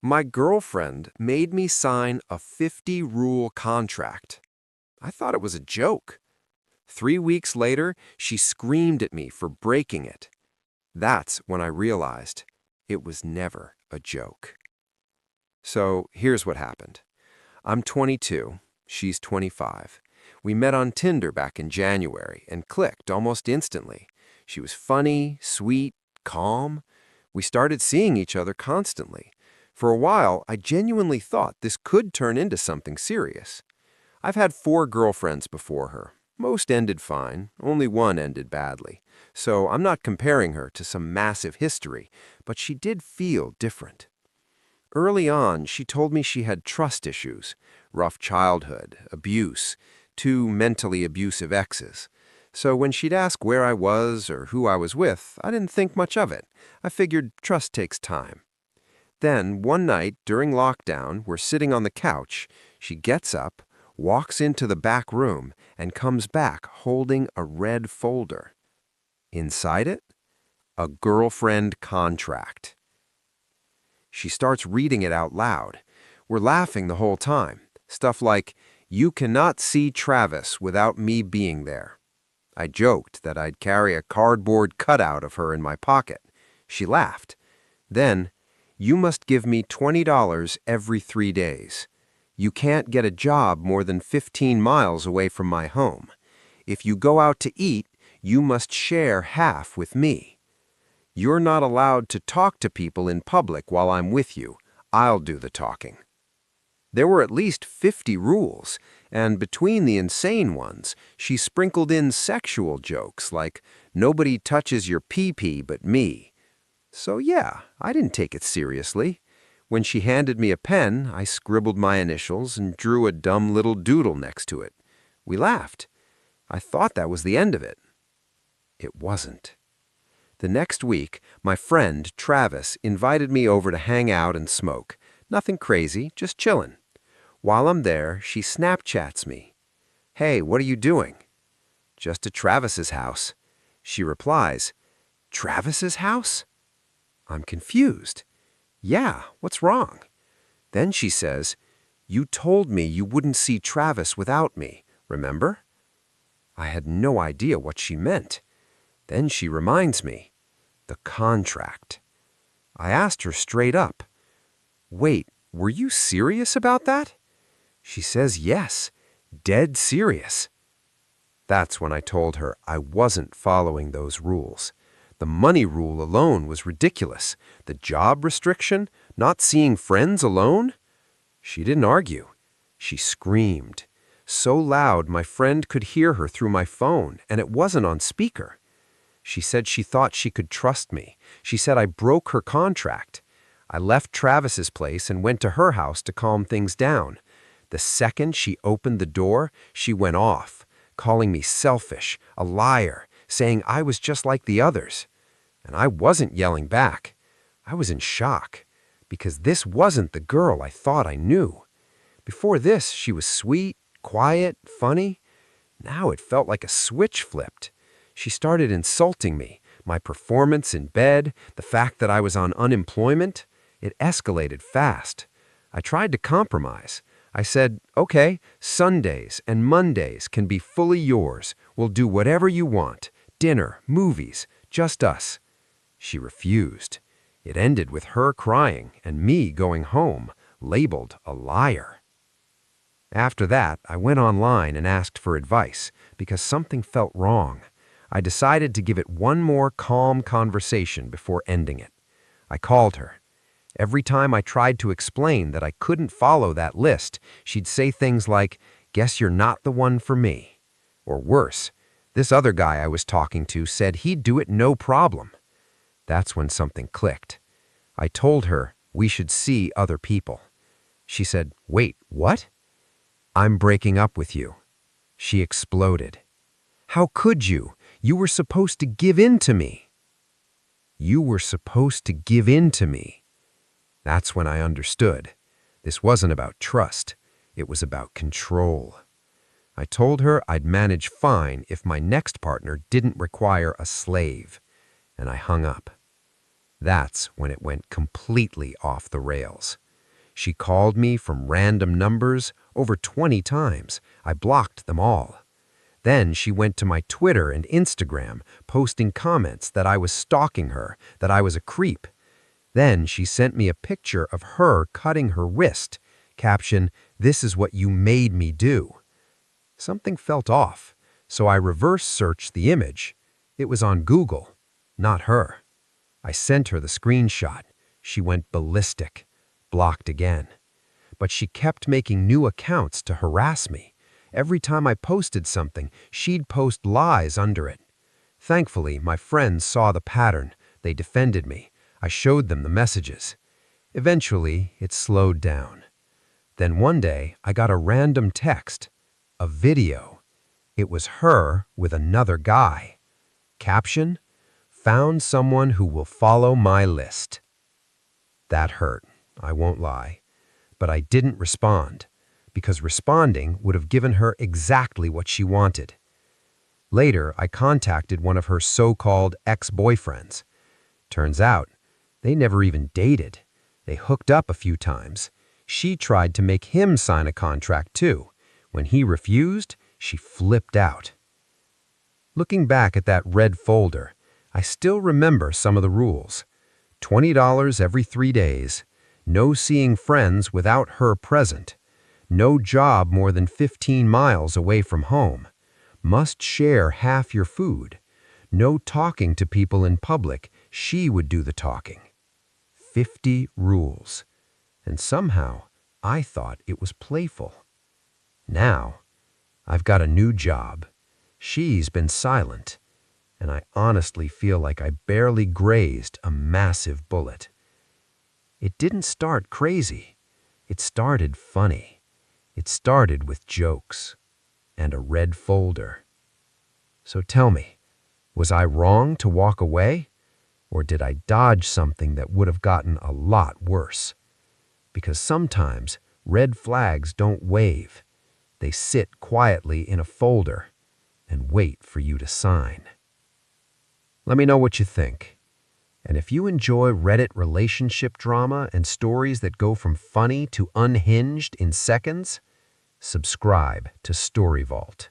My girlfriend made me sign a 50-rule contract. I thought it was a joke. 3 weeks later, she screamed at me for breaking it. That's when I realized it was never a joke. So here's what happened. I'm 22, she's 25. We met on Tinder back in January and clicked almost instantly. She was funny, sweet, calm. We started seeing each other constantly. For a while, I genuinely thought this could turn into something serious. I've had 4 girlfriends before her. Most ended fine, only one ended badly. So I'm not comparing her to some massive history, but she did feel different. Early on, she told me she had trust issues, rough childhood, abuse, 2 mentally abusive exes. So when she'd ask where I was or who I was with, I didn't think much of it. I figured trust takes time. Then, one night during lockdown, we're sitting on the couch. She gets up, walks into the back room, and comes back holding a red folder. Inside it, a girlfriend contract. She starts reading it out loud. We're laughing the whole time. Stuff like, "You cannot see Travis without me being there." I joked that I'd carry a cardboard cutout of her in my pocket. She laughed. Then, "You must give me $20 every 3 days. You can't get a job more than 15 miles away from my home. If you go out to eat, you must share half with me. You're not allowed to talk to people in public while I'm with you. I'll do the talking." There were at least 50 rules, and between the insane ones, she sprinkled in sexual jokes like, "Nobody touches your pee-pee but me." So yeah, I didn't take it seriously. When she handed me a pen, I scribbled my initials and drew a dumb little doodle next to it. We laughed. I thought that was the end of it. It wasn't. The next week, my friend, Travis, invited me over to hang out and smoke. Nothing crazy, just chillin'. While I'm there, she Snapchats me. "Hey, what are you doing?" "Just at Travis's house." She replies, "Travis's house?" I'm confused. "Yeah, what's wrong?" Then she says, "You told me you wouldn't see Travis without me, remember?" I had no idea what she meant. Then she reminds me, the contract. I asked her straight up, "Wait, were you serious about that?" She says yes, dead serious. That's when I told her I wasn't following those rules. The money rule alone was ridiculous. The job restriction, not seeing friends alone? She didn't argue. She screamed. So loud my friend could hear her through my phone, and it wasn't on speaker. She said she thought she could trust me. She said I broke her contract. I left Travis's place and went to her house to calm things down. The second she opened the door, she went off, calling me selfish, a liar, saying I was just like the others. And I wasn't yelling back. I was in shock, because this wasn't the girl I thought I knew. Before this, she was sweet, quiet, funny. Now it felt like a switch flipped. She started insulting me, my performance in bed, the fact that I was on unemployment. It escalated fast. I tried to compromise. I said, "Okay, Sundays and Mondays can be fully yours. We'll do whatever you want. Dinner, movies, just us." She refused. It ended with her crying and me going home, labeled a liar. After that, I went online and asked for advice because something felt wrong. I decided to give it one more calm conversation before ending it. I called her. Every time I tried to explain that I couldn't follow that list, she'd say things like, "Guess you're not the one for me." Or worse, "This other guy I was talking to said he'd do it no problem." That's when something clicked. I told her we should see other people. She said, "Wait, what?" "I'm breaking up with you." She exploded. "How could you? You were supposed to give in to me." You were supposed to give in to me. That's when I understood. This wasn't about trust. It was about control. I told her I'd manage fine if my next partner didn't require a slave, and I hung up. That's when it went completely off the rails. She called me from random numbers over 20 times. I blocked them all. Then she went to my Twitter and Instagram, posting comments that I was stalking her, that I was a creep. Then she sent me a picture of her cutting her wrist. Caption, "This is what you made me do." Something felt off, so I reverse searched the image. It was on Google, not her. I sent her the screenshot. She went ballistic, blocked again. But she kept making new accounts to harass me. Every time I posted something, she'd post lies under it. Thankfully, my friends saw the pattern. They defended me. I showed them the messages. Eventually, it slowed down. Then one day, I got a random text, a video. It was her with another guy. Caption, "Found someone who will follow my list." That hurt, I won't lie. But I didn't respond, because responding would have given her exactly what she wanted. Later, I contacted one of her so-called ex-boyfriends. Turns out, they never even dated. They hooked up a few times. She tried to make him sign a contract too. When he refused, she flipped out. Looking back at that red folder, I still remember some of the rules. $20 every 3 days. No seeing friends without her present. No job more than 15 miles away from home. Must share half your food. No talking to people in public. She would do the talking. 50 rules. And somehow, I thought it was playful. Now, I've got a new job. She's been silent. And I honestly feel like I barely grazed a massive bullet. It didn't start crazy. It started funny. It started with jokes and a red folder. So tell me, was I wrong to walk away? Or did I dodge something that would have gotten a lot worse? Because sometimes red flags don't wave. They sit quietly in a folder and wait for you to sign. Let me know what you think. And if you enjoy Reddit relationship drama and stories that go from funny to unhinged in seconds, subscribe to Story Vault.